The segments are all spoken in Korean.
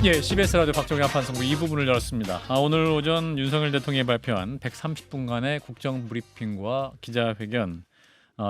예, CBS 라디오 박정희 한판승부 2부분을 열었습니다. 오늘 오전 윤석열 대통령이 발표한 130분간의 국정 브리핑과 기자회견,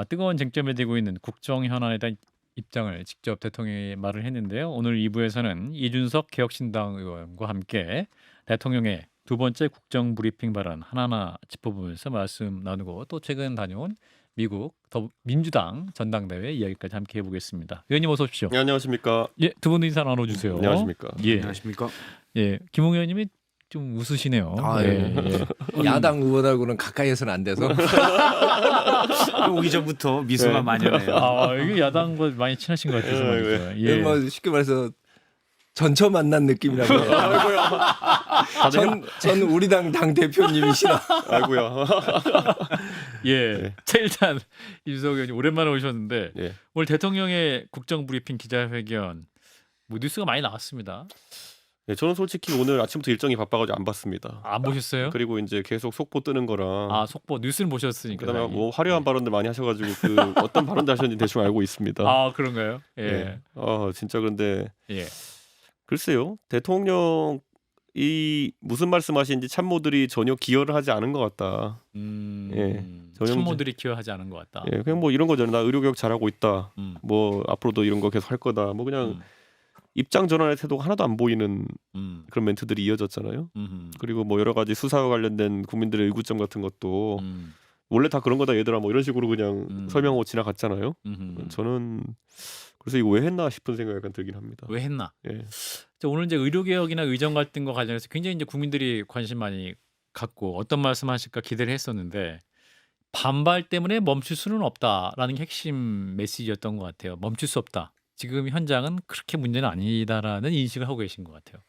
뜨거운 쟁점이 되고 있는 국정 현안에 대한 입장을 직접 대통령이 말을 했는데요. 오늘 2부에서는 이준석 개혁신당 의원과 함께 대통령의 두 번째 국정 브리핑 발언 하나하나 짚어보면서 말씀 나누고 또 최근 다녀온 미국 민주당 전당대회 이야기까지 함께 해보겠습니다. 의원님 어서 오십시오. 네, 안녕하십니까. 예, 두 분 인사 나눠주세요. 안녕하십니까. 예, 안녕하십니까. 예, 김웅 의원님이 좀 웃으시네요. 예, 예. 야당 의원하고는 가까이에서는 안 돼서 오기 전부터 미소가 만연해요. 이게 야당과 많이 친하신 것 같아서 말이죠. 예. 뭐 쉽게 말해서 전처 만난 느낌이라고 해요. 전 우리 당 대표님이시라. 아이고야. 예. 네. 자, 일단 이준석 의원님 오랜만에 오셨는데 예. 오늘 대통령의 국정 브리핑 기자회견 뭐 뉴스가 많이 나왔습니다. 네, 저는 솔직히 오늘 아침부터 일정이 바빠가지고 안 봤습니다. 안 보셨어요? 그리고 이제 계속 속보 뜨는 거랑 속보 뉴스를 보셨으니까. 그다음에 다행히. 뭐 화려한 발언들 많이 하셔가지고 그 어떤 발언들 하셨는지 대충 알고 있습니다. 그런가요? 예. 네. 진짜 그런데 예. 글쎄요, 대통령이 무슨 말씀하시는지 참모들이 전혀 기여를 하지 않은 것 같다. 예. 참모들이 기여하지 않은 것 같다. 예, 그냥 뭐 이런 거잖아요. 나 의료개혁 잘하고 있다. 뭐 앞으로도 이런 거 계속 할 거다. 뭐 그냥 입장 전환의 태도가 하나도 안 보이는 그런 멘트들이 이어졌잖아요. 그리고 뭐 여러 가지 수사와 관련된 국민들의 의구점 같은 것도 원래 다 그런 거다 얘들아 뭐 이런 식으로 그냥 설명하고 지나갔잖아요. 저는 그래서 이거 왜 했나 싶은 생각이 약간 들긴 합니다. 왜 했나? 예. 자, 오늘 이제 의료개혁이나 의정 갈등과 관련해서 굉장히 이제 국민들이 관심 많이 갖고 어떤 말씀하실까 기대를 했었는데 반발 때문에 멈출 수는 없다라는 게 핵심 메시지였던 것 같아요. 멈출 수 없다. 지금 현장은 그렇게 문제는 아니다라는 인식을 하고 계신 것 같아요.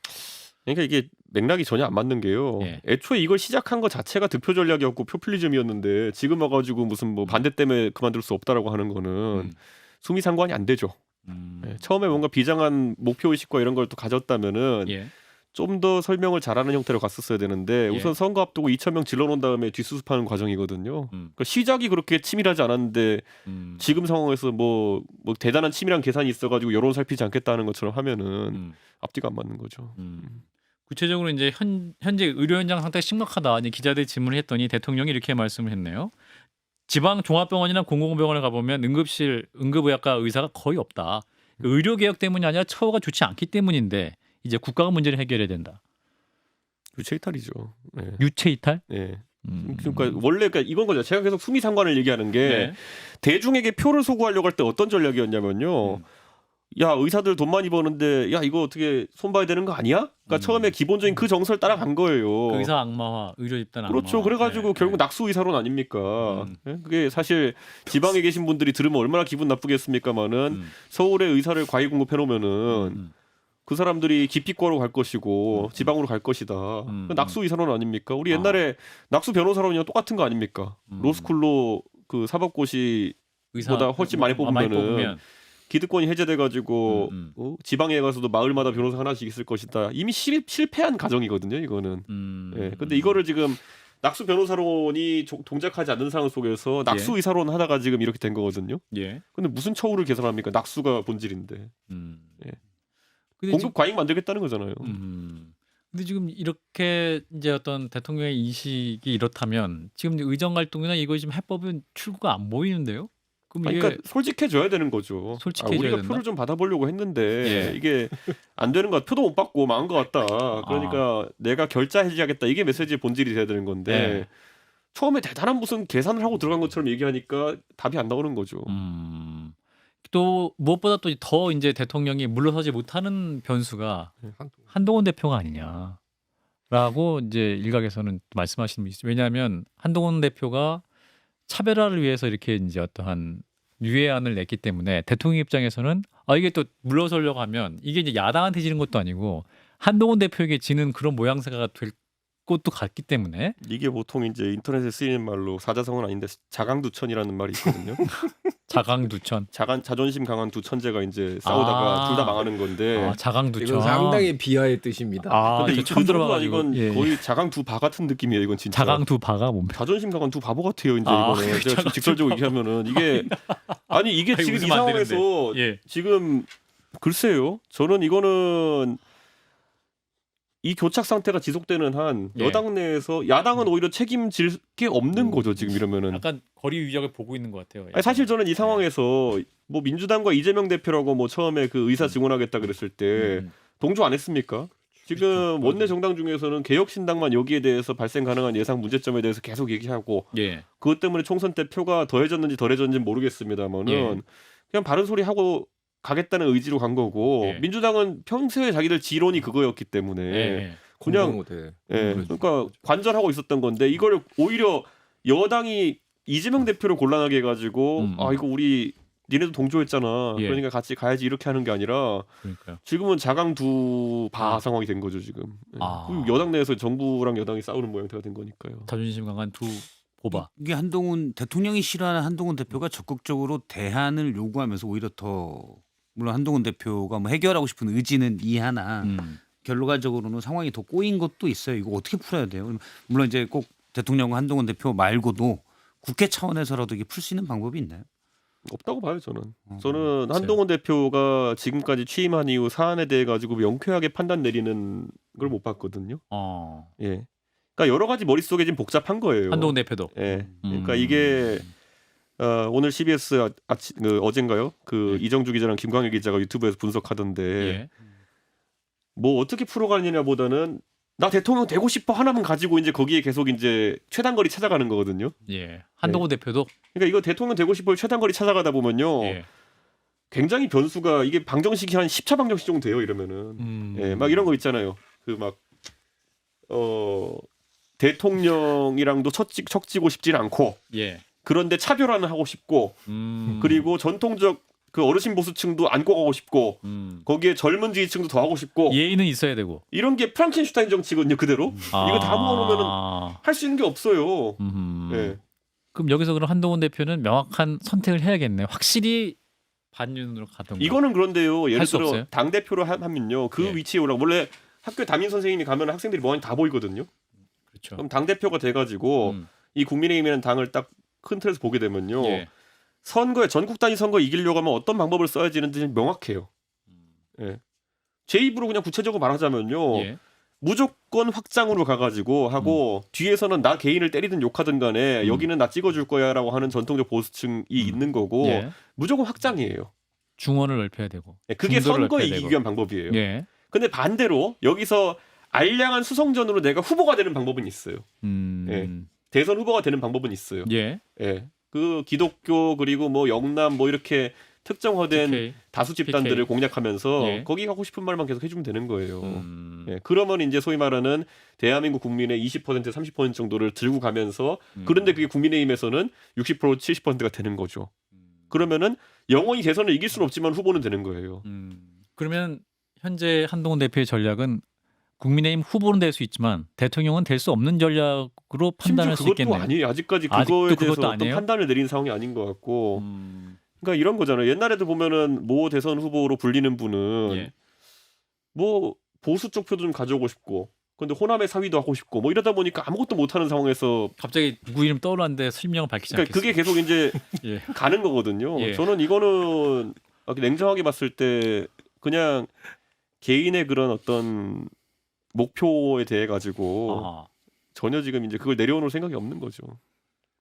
그러니까 이게 맥락이 전혀 안 맞는 게요. 예. 애초에 이걸 시작한 것 자체가 득표 전략이었고 포퓰리즘이었는데 지금 와가지고 무슨 뭐 반대 때문에 그만둘 수 없다라고 하는 거는 수미 상관이 안 되죠. 예, 처음에 뭔가 비장한 목표 의식과 이런 걸 또 가졌다면은 예. 좀 더 설명을 잘하는 형태로 갔었어야 되는데 우선 선거 앞두고 2,000명 질러놓은 다음에 뒷수습하는 과정이거든요. 그러니까 시작이 그렇게 치밀하지 않았는데 지금 상황에서 뭐 대단한 치밀한 계산이 있어가지고 여론 살피지 않겠다는 것처럼 하면은 앞뒤가 안 맞는 거죠. 구체적으로 이제 현재 의료 현장 상태가 심각하다. 이제 기자들이 질문을 했더니 대통령이 이렇게 말씀을 했네요. 지방 종합병원이나 공공병원에 가보면 응급의학과 의사가 거의 없다. 의료개혁 때문이 아니라 처우가 좋지 않기 때문인데 이제 국가가 문제를 해결해야 된다. 유체이탈이죠. 네. 유체이탈? 네. 그러니까 원래 이건 거죠. 제가 계속 수미 상관을 얘기하는 게 대중에게 표를 소구하려고 할 때 어떤 전략이었냐면요. 야 의사들 돈 많이 버는데 야 이거 어떻게 손봐야 되는 거 아니야? 그러니까 처음에 기본적인 그 정서를 따라간 거예요. 그 의사 악마화, 의료 집단 악마화. 그렇죠. 그래가지고 결국 낙수 의사론 아닙니까? 그게 사실 지방에 계신 분들이 들으면 얼마나 기분 나쁘겠습니까마는 서울에 의사를 과외 공급해 놓으면은 그 사람들이 기피과로 갈 것이고 지방으로 갈 것이다. 낙수 의사론 아닙니까? 우리 옛날에 낙수 변호사론이랑 똑같은 거 아닙니까? 로스쿨로 그 사법고시보다 훨씬 많이 뽑으면은 기득권이 해제돼가지고 지방에 가서도 마을마다 변호사 하나씩 있을 것이다. 이미 실패한 가정이거든요. 이거는. 예. 근데 이거를 지금 낙수 변호사론이 동작하지 않는 상황 속에서 낙수 의사론 하다가 지금 이렇게 된 거거든요. 예. 근데 무슨 처우를 개선합니까? 낙수가 본질인데. 예. 공급 과잉 만들겠다는 거잖아요. 근데 지금 이렇게 이제 어떤 대통령의 인식이 이렇다면 지금 의정 갈등이나 이거 지금 해법은 출구가 안 보이는데요? 그럼 이게 그러니까 솔직해져야 되는 거죠. 솔직해져야 우리가 된다? 표를 좀 받아보려고 했는데 이게 안 되는 것 같아. 표도 못 받고 망한 것 같다. 그러니까 내가 결자 해지하겠다. 이게 메시지의 본질이 돼야 되는 건데 처음에 대단한 무슨 계산을 하고 들어간 것처럼 얘기하니까 답이 안 나오는 거죠. 또 무엇보다 또 더 이제 대통령이 물러서지 못하는 변수가 한동훈 대표가 아니냐라고 이제 일각에서는 말씀하시는 분이 있어요. 왜냐하면 한동훈 대표가 차별화를 위해서 이렇게 이제 어떠한 유예안을 냈기 때문에 대통령 입장에서는 이게 또 물러서려고 하면 이게 이제 야당한테 지는 것도 아니고 한동훈 대표에게 지는 그런 모양새가 될 것도 같기 때문에 이게 보통 이제 인터넷에 쓰이는 말로 사자성어는 아닌데 자강두천이라는 말이 있거든요. 자강두천. 자존심 강한 두 천재가 이제 싸우다가 둘 다 망하는 건데. 자강두천. 이건 상당히 비하의 뜻입니다. 근데 처음 들어봐가지고 이건 거의 자강 두 바 같은 느낌이에요. 이건 진짜. 자강 두 바가 뭡니까? 자존심 강한 두 바보 같아요. 이제 이거는 제가 직설적으로 얘기하면은 이게 이게 지금 이 상황에서 지금 글쎄요. 저는 이거는 이 교착 상태가 지속되는 한 예. 여당 내에서 야당은 오히려 책임질 게 없는 거죠 지금 이러면은. 약간 거리 유적을 보고 있는 것 같아요. 아니, 사실 저는 이 상황에서 뭐 민주당과 이재명 대표라고 뭐 처음에 그 의사 증언하겠다 그랬을 때 동조 안 했습니까? 지금 원내 정당 중에서는 개혁신당만 여기에 대해서 발생 가능한 예상 문제점에 대해서 계속 얘기하고 예. 그것 때문에 총선 때 표가 더해졌는지 덜해졌는지 모르겠습니다만은 예. 그냥 바른 소리 하고 가겠다는 의지로 간 거고 예. 민주당은 평소에 자기들 지론이 그거였기 때문에 예. 그냥 공공호대. 그러니까 관절하고 있었던 건데 이걸 오히려 여당이 이재명 대표를 곤란하게 해가지고 아 이거 우리 니네도 동조했잖아. 예. 그러니까 같이 가야지 이렇게 하는 게 아니라 그러니까요. 지금은 자강두바 상황이 된 거죠 지금. 예. 아. 그리고 여당 내에서 정부랑 여당이 싸우는 모양새가 된 거니까요. 자존심 강한 두 보바. 이게 한동훈 대통령이 싫어하는 한동훈 대표가 적극적으로 대안을 요구하면서 오히려 더 물론 한동훈 대표가 뭐 해결하고 싶은 의지는 이해하나 결과적으로는 상황이 더 꼬인 것도 있어요. 이거 어떻게 풀어야 돼요? 물론 이제 꼭 대통령과 한동훈 대표 말고도 국회 차원에서라도 이게 풀 수 있는 방법이 있나요? 없다고 봐요 저는. 저는 한동훈 대표가 지금까지 취임한 이후 사안에 대해 가지고 명쾌하게 판단 내리는 걸 못 봤거든요. 예. 그러니까 여러 가지 머릿속에 지금 복잡한 거예요. 한동훈 대표도. 예. 그러니까 이게 오늘 CBS 어젠가요? 그 이정주 기자랑 김광일 기자가 유튜브에서 분석하던데 예. 뭐 어떻게 풀어가느냐보다는 나 대통령 되고 싶어 하나만 가지고 이제 거기에 계속 이제 최단거리 찾아가는 거거든요. 예. 한동훈 대표도. 그러니까 이거 대통령 되고 싶어 최단거리 찾아가다 보면요. 예. 굉장히 변수가 이게 방정식이 한 10차 방정식 정도 돼요 이러면은. 예, 막 이런 거 있잖아요. 그 막 대통령이랑도 척지고 싶진 않고 예. 그런데 차별화는 하고 싶고 그리고 전통적 그 어르신 보수층도 안고 가고 싶고 거기에 젊은 지지층도 더 하고 싶고 예의는 있어야 되고. 이런 게 프랑켄슈타인 정치거든요 그대로. 이거 다 모아놓으면은 할 수 있는 게 없어요. 예. 그럼 여기서 그럼 한동훈 대표는 명확한 선택을 해야겠네요. 확실히 반윤으로 가던가. 이거는 그런데요. 예를 할수 들어 없어요? 당 대표로 하면요. 그 예. 위치에 오라고 원래 학교 담임 선생님이 가면 학생들이 뭐하니 다 보이거든요. 그렇죠. 그럼 당 대표가 돼가지고 이 국민의힘이라는 당을 딱 큰 틀에서 보게 되면요. 예. 선거에 전국 단위 선거 이기려고 하면 어떤 방법을 써야지는 명확해요. 예. 제 입으로 그냥 구체적으로 말하자면요. 예. 무조건 확장으로 가가지고 하고 뒤에서는 나 개인을 때리든 욕하든 간에 여기는 나 찍어줄 거야라고 하는 전통적 보수층이 있는 거고 예. 무조건 확장이에요. 중원을 넓혀야 되고. 예, 그게 중도를 선거에 넓혀야 이기기 되고. 위한 방법이에요. 예. 근데 반대로 여기서 알량한 수성전으로 내가 후보가 되는 방법은 있어요. 예. 대선 후보가 되는 방법은 있어요. 예. 예. 그 기독교 그리고 뭐 영남 뭐 이렇게 특정화된 PK. 다수 집단들을 PK. 공략하면서 예. 거기 하고 싶은 말만 계속 해주면 되는 거예요. 예. 그러면 이제 소위 말하는 대한민국 국민의 20% 30% 정도를 들고 가면서 그런데 그게 국민의힘에서는 60% 70%가 되는 거죠. 그러면은 영원히 대선을 이길 수는 없지만 후보는 되는 거예요. 그러면 현재 한동훈 대표의 전략은 국민의힘 후보는 될 수 있지만 대통령은 될 수 없는 전략으로 판단할 수 심지어 그것도 있겠네요. 아니에요. 아직까지 아직도 그거에 대해서 그것도 어떤 아니에요? 판단을 내린 상황이 아닌 것 같고 그러니까 이런 거잖아요. 옛날에도 보면은 모 대선 후보로 불리는 분은 예. 뭐 보수 쪽 표도 좀 가져오고 싶고 근데 호남의 사위도 하고 싶고 뭐 이러다 보니까 아무것도 못하는 상황에서 갑자기 누구 이름 떠올랐는데 실명을 밝히지 그러니까 않겠어요. 그게 계속 이제 예. 가는 거거든요. 예. 저는 이거는 냉정하게 봤을 때 그냥 개인의 그런 어떤 목표에 대해 가지고 아하. 전혀 지금 이제 그걸 내려놓을 생각이 없는 거죠.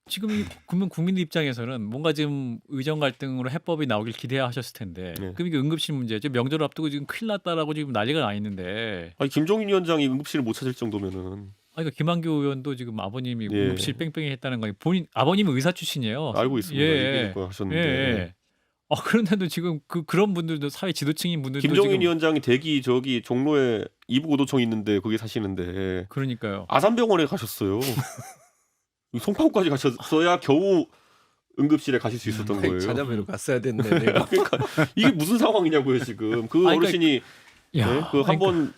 지금 그러면 국민들 입장에서는 뭔가 지금 의정 갈등으로 해법이 나오길 기대하셨을 텐데 네. 그럼 이게 응급실 문제죠. 명절 앞두고 지금 큰일 났다라고 지금 난리가 나 있는데 아니 김종인 위원장이 응급실을 못 찾을 정도면은 그러니까 김한규 의원도 지금 아버님이 예. 응급실 뺑뺑이 했다는 거 본인 아버님은 의사 출신이에요. 알고 있습니다. 예. 얘기할 거 하셨는데 예. 그런데도 지금 그런 분들도 사회 지도층인 분들도 김종인 지금 위원장이 대기 저기 종로에 이부고도청 있는데 거기 사시는데 그러니까요. 아산병원에 가셨어요. 송파구까지 가셨어야 겨우 응급실에 가실 수 있었던 거예요. 찾아뵈러 갔어야 됐네. 내가. 그러니까 이게 무슨 상황이냐고요 지금. 그 그러니까- 어르신이 야, 그 한번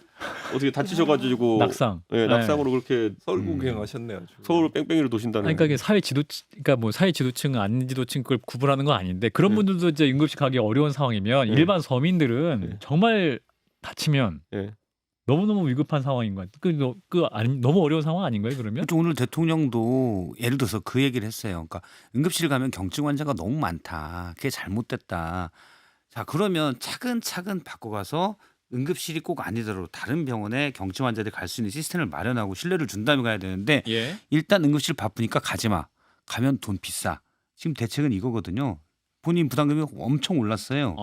어떻게 다치셔가지고 낙상. 예, 낙상으로 그렇게 서울 구경하셨네 아주. 서울을 뺑뺑이로 도신다는. 그러니까 이게 사회 지도층, 그러니까 뭐 사회 지도층, 안 지도층 그걸 구분하는 건 아닌데 그런 분들도 이제 응급실 가기 어려운 상황이면 네. 일반 서민들은 네. 정말 다치면 예. 너무너무 위급한 상황인 거야. 너무 어려운 상황 아닌 거예요, 그러면? 그렇죠. 오늘 대통령도 예를 들어서 그 얘기를 했어요. 그러니까 응급실 가면 경증 환자가 너무 많다. 그게 잘못됐다. 자 그러면 차근차근 바꿔가서 응급실이 꼭 아니더라도 다른 병원에 경증 환자들이 갈 수 있는 시스템을 마련하고 신뢰를 준 다음에 가야 되는데 예. 일단 응급실 바쁘니까 가지 마. 가면 돈 비싸. 지금 대책은 이거거든요. 본인 부담금이 엄청 올랐어요.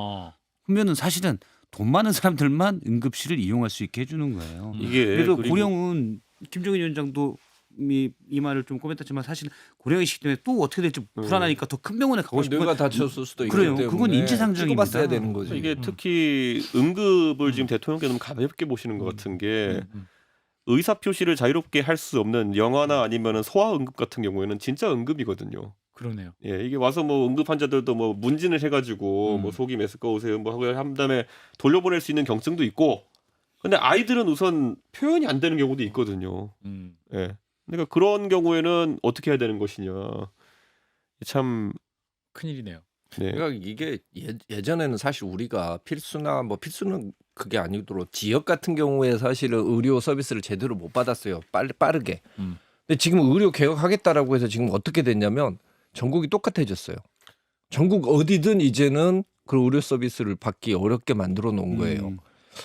그러면은 사실은 돈 많은 사람들만 응급실을 이용할 수 있게 해주는 거예요. 이게 그래서 그리고 고령은 김종인 위원장도 이 말을 좀 꼬맸지만 사실 고령이시기 때문에 또 어떻게 될지 불안하니까 더 큰 병원에 가고 싶은 뇌가 다쳤을 수도 있기 그래요. 때문에 그건 인지상정입니다. 찍어봤어야 되는 거지. 이게 특히 응급을 지금 대통령께서 너무 가볍게 보시는 것 같은 게 의사 표시를 자유롭게 할 수 없는 영아나 아니면은 소아 응급 같은 경우에는 진짜 응급이거든요. 그러네요. 예, 이게 와서 뭐 응급 환자들도 뭐 문진을 해가지고 뭐 속이 메스꺼 오세요 뭐 하고 한 다음에 돌려보낼 수 있는 경증도 있고, 근데 아이들은 우선 표현이 안 되는 경우도 있거든요. 예, 그러니까 그런 경우에는 어떻게 해야 되는 것이냐, 참 큰일이네요. 네. 그러니까 이게 예전에는 사실 우리가 필수나 뭐 필수는 그게 아니도록 지역 같은 경우에 사실은 의료 서비스를 제대로 못 받았어요. 빠르게. 근데 지금 의료 개혁하겠다라고 해서 지금 어떻게 됐냐면 전국이 똑같아졌어요. 전국 어디든 이제는 그 의료 서비스를 받기 어렵게 만들어 놓은 거예요.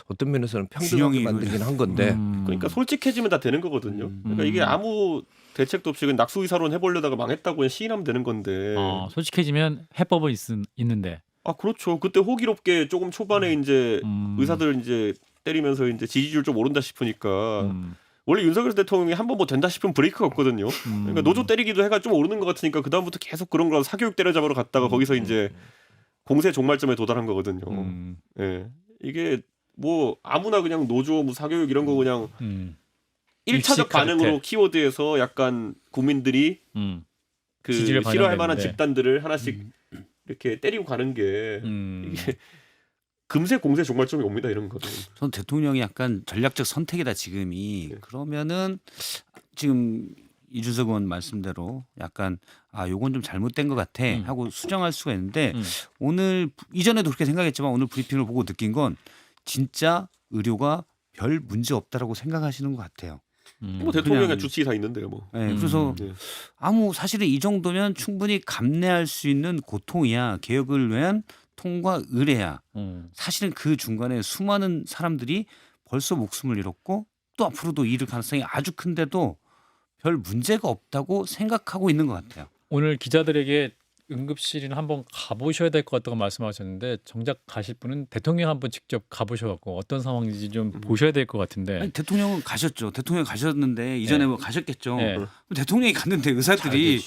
어떤 면에서는 평등하게 만들긴 한 건데. 그러니까 솔직해지면 다 되는 거거든요. 그러니까 이게 아무 대책도 없이 그냥 낙수의사론 해보려다가 망했다고 그냥 시인하면 되는 건데. 솔직해지면 해법은 있는데. 아 그렇죠. 그때 호기롭게 조금 초반에 이제 의사들 이제 때리면서 이제 지지율 좀 오른다 싶으니까 원래 윤석열 대통령이 한 번 뭐 된다 싶으면 브레이크가 없거든요. 그러니까 노조 때리기도 해가 좀 오르는 것 같으니까 그 다음부터 계속 그런 거라서 사교육 때려잡으러 갔다가 거기서 이제 공세 종말점에 도달한 거거든요. 예, 이게 뭐 아무나 그냥 노조 뭐 사교육 이런 거 그냥 1차적 반응으로 키워드에서 약간 국민들이 그 싫어할 만한 집단들을 하나씩 이렇게 때리고 가는 게 이게 금세 공세 종말점이 옵니다. 이런 거는. 전 대통령이 약간 전략적 선택이다 지금이. 네. 그러면은 지금 이준석 의원 말씀대로 약간 요건 좀 잘못된 것 같아 하고 수정할 수가 있는데 오늘 이전에도 그렇게 생각했지만 오늘 브리핑을 보고 느낀 건 진짜 의료가 별 문제 없다라고 생각하시는 것 같아요. 뭐 대통령의 주치의사 있는데요, 뭐. 네, 그래서 사실은 이 정도면 충분히 감내할 수 있는 고통이야. 개혁을 위한 통과 의례야. 사실은 그 중간에 수많은 사람들이 벌써 목숨을 잃었고 또 앞으로도 잃을 가능성이 아주 큰데도 별 문제가 없다고 생각하고 있는 것 같아요. 오늘 기자들에게 응급실이나 한번 가보셔야 될 것 같다고 말씀하셨는데 정작 가실 분은 대통령 한번 직접 가보셔갖고 어떤 상황인지 좀 보셔야 될 것 같은데. 아니, 대통령은 가셨죠. 대통령 가셨는데 이전에 뭐 가셨겠죠. 네. 대통령이 갔는데 의사들이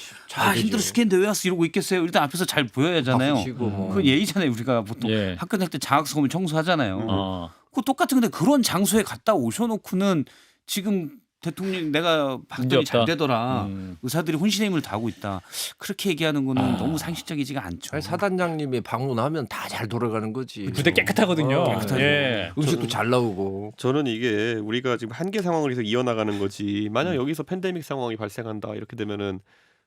힘들어 죽겠는데 왜 왔어 이러고 있겠어요. 일단 앞에서 잘 보여야 하잖아요. 그 예의잖아요. 우리가 보통 학교 다닐 때 장학금 오면 청소하잖아요. 그 똑같은 건데 그런 장소에 갔다 오셔놓고는 지금 대통령 내가 봤더니 잘 되더라. 의사들이 혼신의 힘을 다하고 있다. 그렇게 얘기하는 거는 너무 상식적이지가 않죠. 사단장님이 방문하면 다 잘 돌아가는 거지. 부대 깨끗하거든요. 예. 음식도 잘 나오고. 저는 이게 우리가 지금 한계 상황을 계속 이어나가는 거지. 만약 여기서 팬데믹 상황이 발생한다 이렇게 되면은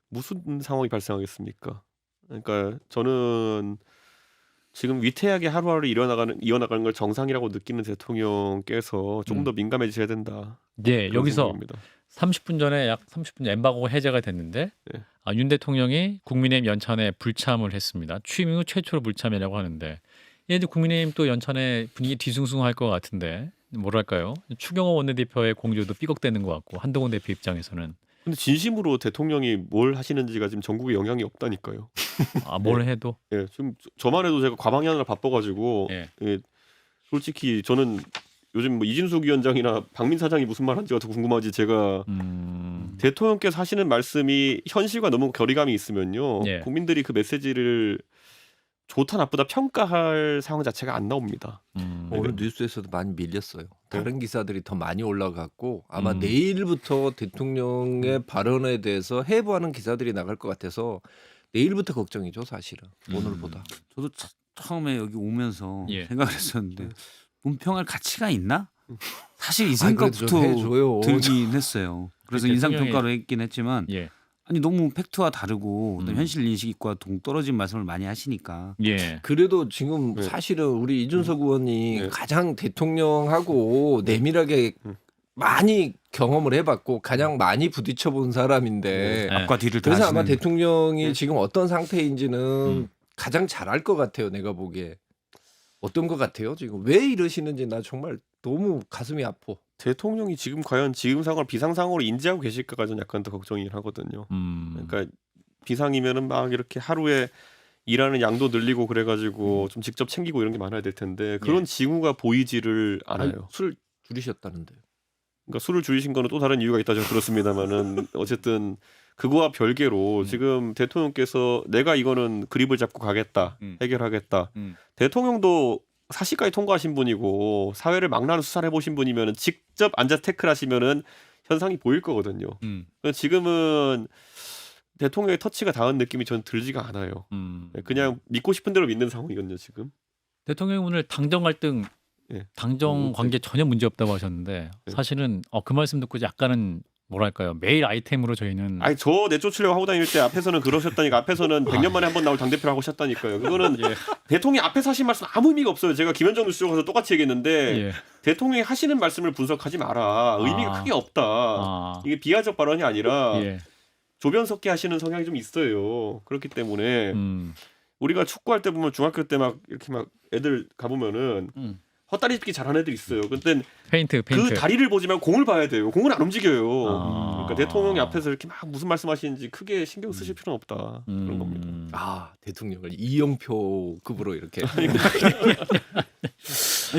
무슨 상황이 발생하겠습니까? 그러니까 저는 지금 위태하게 하루하루 이어나가는 걸 정상이라고 느끼는 대통령께서 조금 더 민감해지셔야 된다. 네, 여기서 생각입니다. 30분 전에 약 30분 엠바고가 해제가 됐는데 윤 대통령이 국민의힘 연찬에 불참을 했습니다. 취임 후 최초로 불참이라고 하는데 이제 국민의힘 또 연찬에 분위기 뒤숭숭할 것 같은데 뭐랄까요? 추경호 원내대표의 공조도 삐걱대는 것 같고 한동훈 대표 입장에서는. 근데 진심으로 대통령이 뭘 하시는지가 지금 전국에 영향이 없다니까요. 뭘 해도. 예, 지금 저만 해도 제가 과방위하느라 바빠가지고 솔직히 저는 요즘 뭐 이진숙 위원장이나 박민 사장이 무슨 말 하는지가 더 궁금하지. 제가 대통령께서 하시는 말씀이 현실과 너무 거리감이 있으면요, 국민들이 그 메시지를 좋다 나쁘다 평가할 상황 자체가 안 나옵니다. 오늘 뉴스에서도 많이 밀렸어요. 다른 기사들이 더 많이 올라갔고 아마 내일부터 대통령의 발언에 대해서 해부하는 기사들이 나갈 것 같아서 내일부터 걱정이죠, 사실은. 오늘보다. 저도 처음에 여기 오면서 생각을 했었는데 논평할 가치가 있나? 사실 이 생각부터 들긴 했어요. 그래서 인상평가로 했긴 했지만 아니 너무 팩트와 다르고 현실 인식과 동떨어진 말씀을 많이 하시니까. 그래도 지금 사실은 우리 이준석 의원이 가장 대통령하고 내밀하게 많이 경험을 해봤고 가장 많이 부딪혀본 사람인데 앞과 뒤를 다 그래서 아마 대통령이 지금 어떤 상태인지는 가장 잘 알 것 같아요. 내가 보기에. 어떤 것 같아요? 지금 왜 이러시는지 나 정말 너무 가슴이 아파. 대통령이 지금 과연 지금 상황을 비상 상황으로 인지하고 계실까가 좀 약간 더 걱정이긴 하거든요. 그러니까 비상이면은 막 이렇게 하루에 일하는 양도 늘리고 그래가지고 좀 직접 챙기고 이런 게 많아야 될 텐데 그런 징후가 보이지를 아니, 않아요. 술 줄이셨다는데. 그러니까 술을 줄이신 거는 또 다른 이유가 있다 저는 들었습니다만은 어쨌든 그거와 별개로 지금 대통령께서 내가 이거는 그립을 잡고 가겠다 해결하겠다. 대통령도 사시까지 통과하신 분이고 사회를 망라하는 수사를 해보신 분이면은 직접 앉아 태클하시면은 현상이 보일 거거든요. 그러니까 지금은 대통령의 터치가 닿은 느낌이 전 들지가 않아요. 그냥 믿고 싶은 대로 믿는 상황이거든요 지금. 대통령이 오늘 당정 갈등, 예. 당정 관계 전혀 문제 없다고 하셨는데 사실은 그 말씀 듣고 약간은 뭐랄까요 매일 아이템으로 저희는 아니 저 내쫓으려고 하고 다닐 때 앞에서는 그러셨다니까 앞에서는 100년 만에 한 번 나올 당대표를 하고 하셨다니까요. 그거는 대통령이 앞에서 하신 말씀 아무 의미가 없어요. 제가 김현정 뉴스쇼 가서 똑같이 얘기했는데 대통령이 하시는 말씀을 분석하지 마라. 의미가 크게 없다. 이게 비하적 발언이 아니라 조변석계 하시는 성향이 좀 있어요. 그렇기 때문에 우리가 축구할 때 보면 중학교 때 막 이렇게 막 애들 가보면은 헛다리 짚기 잘하는 애들 있어요. 근데 페인트. 그 다리를 보지만 공을 봐야 돼요. 공은 안 움직여요. 그러니까 대통령이 앞에서 이렇게 막 무슨 말씀하시는지 크게 신경 쓰실 필요는 없다. 그런 겁니다. 아 대통령을 이영표 급으로 이렇게. 아니,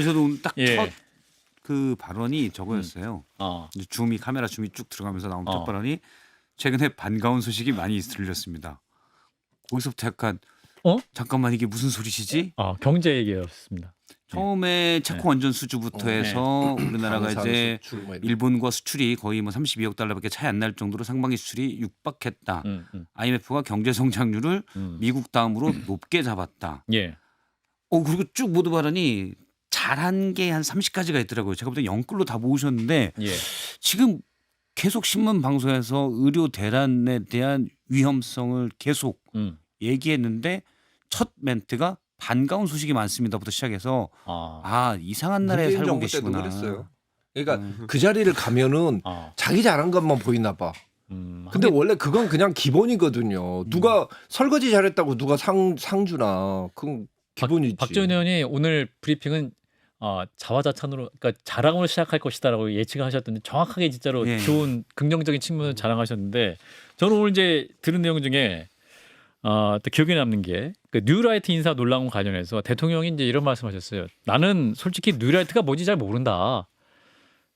저도 오늘 딱 예. 첫 그 발언이 저거였어요. 이제 카메라 줌이 쭉 들어가면서 나온 첫 발언이 최근에 반가운 소식이 많이 들렸습니다. 거기서부터 약간 잠깐만 이게 무슨 소리시지? 경제 얘기였습니다. 처음에 체코 원전 수주부터 해서 우리나라가 이제 일본과 수출이 거의 뭐 32억 달러밖에 차이 안 날 정도로 상반기 수출이 육박했다. IMF가 경제 성장률을 미국 다음으로 높게 잡았다. 그리고 쭉 모두 발언이 잘한 게 한 30가지가 있더라고요. 제가 볼 때 영글로 다 모으셨는데 지금 계속 신문 방송에서 의료 대란에 대한 위험성을 계속 얘기했는데 첫 멘트가 반가운 소식이 많습니다부터 시작해서 이상한 나라에 살고 계시구나. 그랬어요. 그러니까 그 자리를 가면은 자기 잘한 것만 보이나 봐. 근데 원래 그건 그냥 기본이거든요. 누가 설거지 잘했다고 누가 상 주나 그건 기본이지. 박지원 의원이 오늘 브리핑은 자화자찬으로 그러니까 자랑으로 시작할 것이다라고 예측하셨던데 정확하게 진짜로 좋은 긍정적인 측면을 자랑하셨는데 저는 오늘 이제 들은 내용 중에 또 기억에 남는 게 그 뉴라이트 인사 논란과 관련해서 대통령이 이제 이런 말씀하셨어요. 나는 솔직히 뉴라이트가 뭔지 잘 모른다.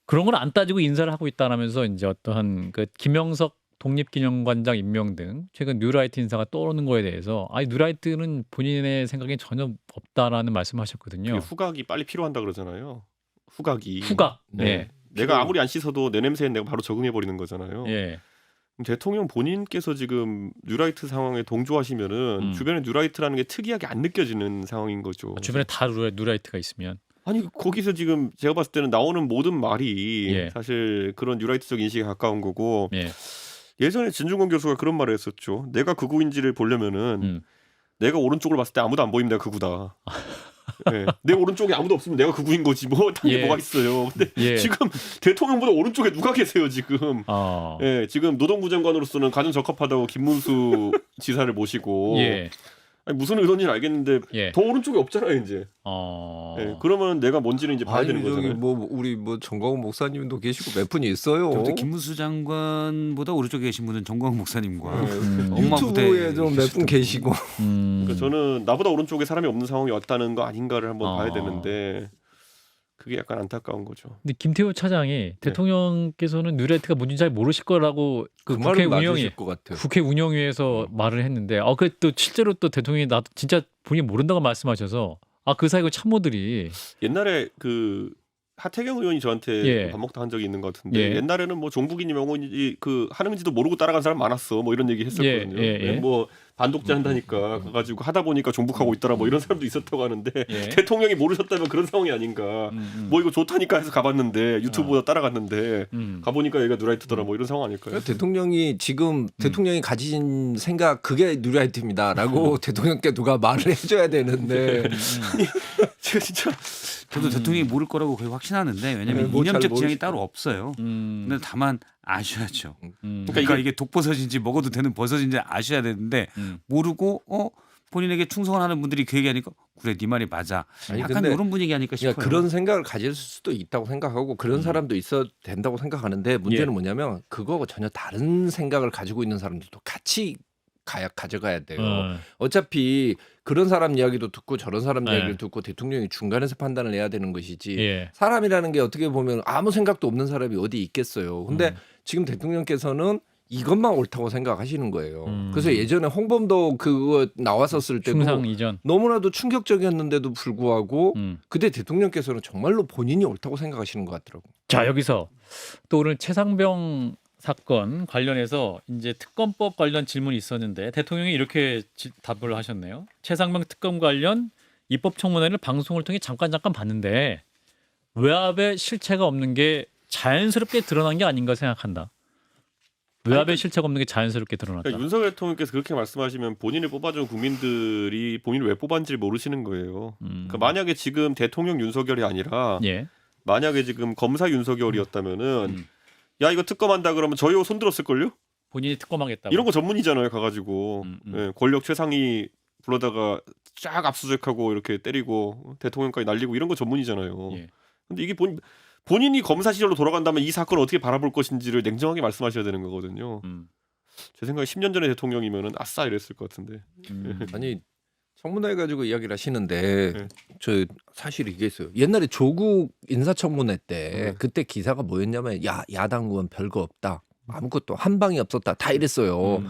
그런 건 안 따지고 인사를 하고 있다라면서 이제 어떠한 그 김영석 독립기념관장 임명 등 최근 뉴라이트 인사가 떠오르는 거에 대해서 뉴라이트는 본인의 생각에 전혀 없다라는 말씀하셨거든요. 후각이 빨리 필요한다 그러잖아요. 후각이. 네. 내가 아무리 안 씻어도 내 냄새엔 내가 바로 적응해 버리는 거잖아요. 대통령 본인께서 지금 뉴라이트 상황에 동조하시면은 주변에 뉴라이트라는 게 특이하게 안 느껴지는 상황인 거죠. 주변에 다 뉴라이트가 있으면 아니 거기서 지금 제가 봤을 때는 나오는 모든 말이 사실 그런 뉴라이트적 인식에 가까운 거고 예전에 진중권 교수가 그런 말을 했었죠. 내가 극우인지를 보려면은 내가 오른쪽을 봤을 때 아무도 안 보이면 내가 극우다. 내 오른쪽에 아무도 없으면 내가 극우인 거지 뭐 다른 게 뭐가 있어요. 근데 지금 대통령보다 오른쪽에 누가 계세요 지금. 지금 노동부 장관으로서는 가장 적합하다고 김문수 지사를 모시고 아니, 무슨 의도인지는 알겠는데 더 오른쪽에 없잖아요 이제. 그러면 내가 뭔지는 이제 봐야 되는 거잖아요. 뭐 우리 뭐 정광훈 목사님도 계시고 몇 분이 있어요. 김문수 장관보다 오른쪽에 계신 분은 정광훈 목사님과 유튜브에 좀 몇 분 계시고. 그러니까 저는 나보다 오른쪽에 사람이 없는 상황이 왔다는 거 아닌가를 한번 봐야 되는데 그게 약간 안타까운 거죠. 근데 김태호 차장이 대통령께서는 뉴라이트가 뭔지 잘 모르실 거라고 그 국회 국회 운영위에서 말을 했는데 그 또 실제로 또 대통령이 나도 진짜 본인이 모른다고 말씀하셔서 그 사이 그 참모들이 옛날에 그 하태경 의원이 저한테 밥 먹다 한 적이 있는 것 같은데 옛날에는 뭐 종북이니 명호인지 그 하는지도 모르고 따라간 사람 많았어 뭐 이런 얘기 했었거든요. 뭐 반독재 한다니까 가가지고 하다 보니까 종북하고 있더라 뭐 이런 사람도 있었다고 하는데 대통령이 모르셨다면 그런 상황이 아닌가. 뭐 이거 좋다니까 해서 가봤는데 유튜브보다 따라갔는데 가보니까 얘가 뉴라이트더라 뭐 이런 상황 아닐까요? 대통령이 지금 대통령이 가진 생각 그게 뉴라이트입니다라고 대통령께 누가 말을 해줘야 되는데 제가 진짜 저도 대통령이 모를 거라고 거의 확신하는데 왜냐하면 이념적 지향이 따로 없어요. 근데 다만 아셔야죠. 그러니까 이게 독버섯인지 먹어도 되는 버섯인지 아셔야 되는데 모르고 본인에게 충성하는 분들이 그 얘기하니까 그래 네 말이 맞아. 아니, 약간 근데 이런 분위기 아닐까 싶어요. 그러니까 그런 생각을 가질 수도 있다고 생각하고 그런 사람도 있어도 된다고 생각하는데 문제는 예. 뭐냐면 그거하고 전혀 다른 생각을 가지고 있는 사람들도 같이 가져가야 돼요. 어차피 그런 사람 이야기도 듣고 저런 사람 네. 이야기를 듣고 대통령이 중간에서 판단을 해야 되는 것이지 예. 사람이라는 게 어떻게 보면 아무 생각도 없는 사람이 어디 있겠어요. 근데 지금 대통령께서는 이것만 옳다고 생각하시는 거예요. 그래서 예전에 홍범도 그거 나왔었을 때도 충상 이전. 너무나도 충격적이었는데도 불구하고 음. 그때 대통령께서는 정말로 본인이 옳다고 생각하시는 것 같더라고요. 자 여기서 또 오늘 최상병 사건 관련해서 이제 특검법 관련 질문이 있었는데 대통령이 이렇게 답을 하셨네요. 최상병 특검 관련 입법청문회를 방송을 통해 잠깐 봤는데 외압의 실체가 없는 게 자연스럽게 드러난 게 아닌가 생각한다. 외압의 실체가 없는 게 자연스럽게 드러났다. 그러니까 윤석열 대통령께서 그렇게 말씀하시면 본인을 뽑아준 국민들이 본인을 왜 뽑았는지 모르시는 거예요. 그러니까 만약에 지금 대통령 윤석열이 아니라 예. 만약에 지금 검사 윤석열이었다면은 야 이거 특검한다 그러면 저희 손 들었을걸요? 본인이 특검하겠다. 이런 거 전문이잖아요. 가가지고 예, 권력 최상위 불러다가 쫙 압수수색하고 이렇게 때리고 대통령까지 날리고 이런 거 전문이잖아요. 예. 근데 이게 본인이 검사 시절로 돌아간다면 이 사건을 어떻게 바라볼 것인지를 냉정하게 말씀하셔야 되는 거거든요. 제 생각에 10년 전에 대통령이면은 아싸 이랬을 것 같은데. 아니 청문회 가지고 이야기를 하시는데 네. 저 사실 이게 있어요. 옛날에 조국 인사청문회 때 그때 기사가 뭐였냐면 야당 의원 별거 없다. 아무것도 한 방이 없었다. 다 이랬어요.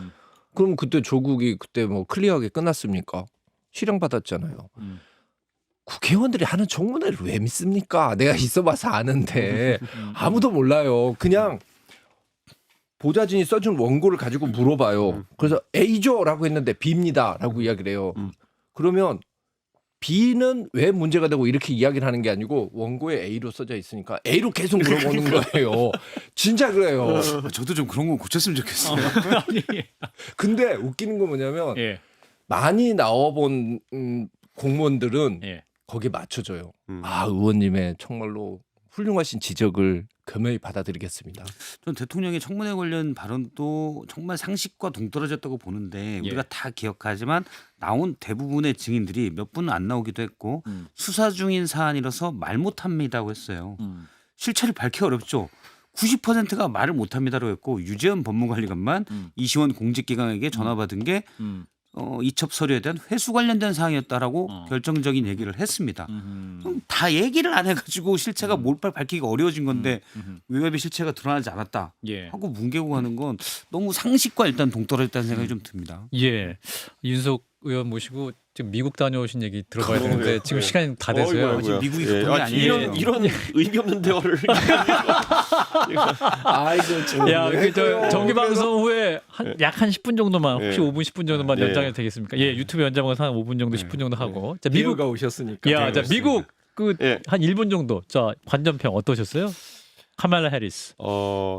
그럼 그때 조국이 그때 뭐 클리어하게 끝났습니까? 실형 받았잖아요. 국회의원들이 하는 청문회를 왜 믿습니까? 내가 있어봐서 아는데 아무도 몰라요. 그냥 보좌진이 써준 원고를 가지고 물어봐요. 그래서 A죠라고 했는데 B입니다라고 이야기를 해요. 그러면 B는 왜 문제가 되고 이렇게 이야기를 하는 게 아니고 원고에 A로 써져 있으니까 A로 계속 물어보는 거예요. 진짜 그래요. 저도 좀 그런 거 고쳤으면 좋겠어요. 근데 웃기는 건 뭐냐면 예. 많이 나와본 공무원들은 예. 거기에 맞춰줘요. 아 의원님의 정말로 훌륭하신 지적을 겸허히 받아들이겠습니다. 전 대통령의 청문회 관련 발언도 정말 상식과 동떨어졌다고 보는데 우리가 다 기억하지만 나온 대부분의 증인들이 몇 분은 안 나오기도 했고 수사 중인 사안이라서 말 못합니다고 했어요. 실체를 밝기 어렵죠. 90%가 말을 못합니다로 했고 유재현 법무관리관만 이시원 공직기강에게 전화 받은 게 이첩 서류에 대한 회수 관련된 사항이었다라고 결정적인 얘기를 했습니다. 그럼 다 얘기를 안 해가지고 실체가 몰팔 밝히기가 어려워진 건데 외압의 실체가 드러나지 않았다 예. 하고 뭉개고 하는 건 너무 상식과 일단 동떨어졌다는 생각이 좀 듭니다. 예. 윤석 의원 모시고 지금 미국 다녀오신 얘기 들어봐야 그러게요. 되는데 지금 예. 시간이 다 돼서요. 어이구야. 미국이 예. 그런 게 아니에요. 이런 의미 없는 대화를 아이고 참. 야, 왜 그 저 그래요? 정기 방송 후에 약 한 10분 정도만 혹시 예. 5분 10분 정도만 예. 연장해도 되겠습니까? 예, 유튜브 연장은 한 5분 정도 10분 정도 하고. 자, 미국 미국가 오셨으니까. 야, 자, 미국 그 예. 한 1분 정도. 자, 관전평 어떠셨어요? 카말라 해리스.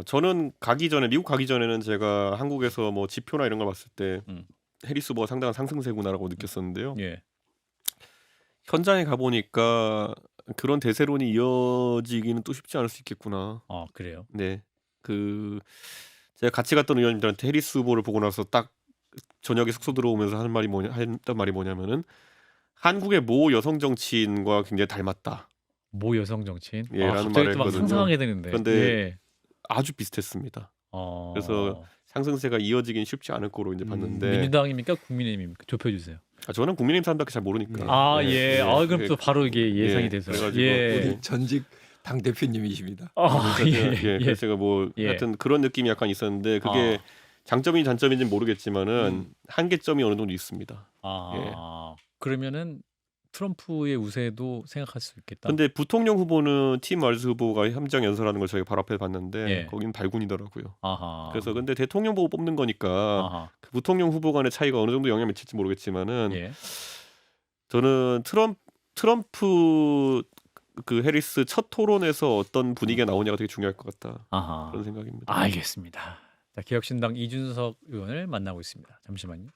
저는 미국 가기 전에는 제가 한국에서 뭐 지표나 이런 걸 봤을 때 해리스 후보가 상당한 상승세구나라고 느꼈었는데요. 예. 현장에 가 보니까 그런 대세론이 이어지기는 또 쉽지 않을 수 있겠구나. 아, 그래요. 네, 제가 같이 갔던 의원님들한테 해리스 후보를 보고 나서 딱 저녁에 숙소 들어오면서 했던 말이 뭐냐면은 한국의 모 여성 정치인과 굉장히 닮았다. 모 여성 정치인. 예, 아, 라는 갑자기 말을 또 막 했거든요. 상상하게 되는데. 그런데 예. 아주 비슷했습니다. 그래서 상승세가 이어지긴 쉽지 않을 거로 이제 봤는데 민주당입니까? 국민의힘입니까? 좁혀 주세요. 저는 국민의힘 사람밖에 잘 모르니까. 아, 네, 예. 네. 아, 그럼 또 바로 이게 예상이 예, 돼서. 그래가지고 예. 우리 전직 당 대표님이십니다. 아, 그래서 예. 제가, 그래서 제가 뭐 예. 하여튼 그런 느낌이 약간 있었는데 그게 장점인지 단점인지는 모르겠지만은 한계점이 어느 정도 있습니다. 아, 그러면은 트럼프의 우세도 생각할 수 있겠다. 근데 부통령 후보는 팀 왈즈 후보가 현장 연설하는 걸 저희가 바로 앞에 봤는데 예. 거긴 발군이더라고요. 아하. 그래서 근데 대통령 보고 뽑는 거니까 아하. 그 부통령 후보 간의 차이가 어느 정도 영향을 미칠지 모르겠지만은 예. 저는 트럼프 그 해리스 첫 토론에서 어떤 분위기가 나오냐가 되게 중요할 것 같다. 아하. 그런 생각입니다. 알겠습니다. 자, 개혁신당 이준석 의원을 만나고 있습니다. 잠시만요.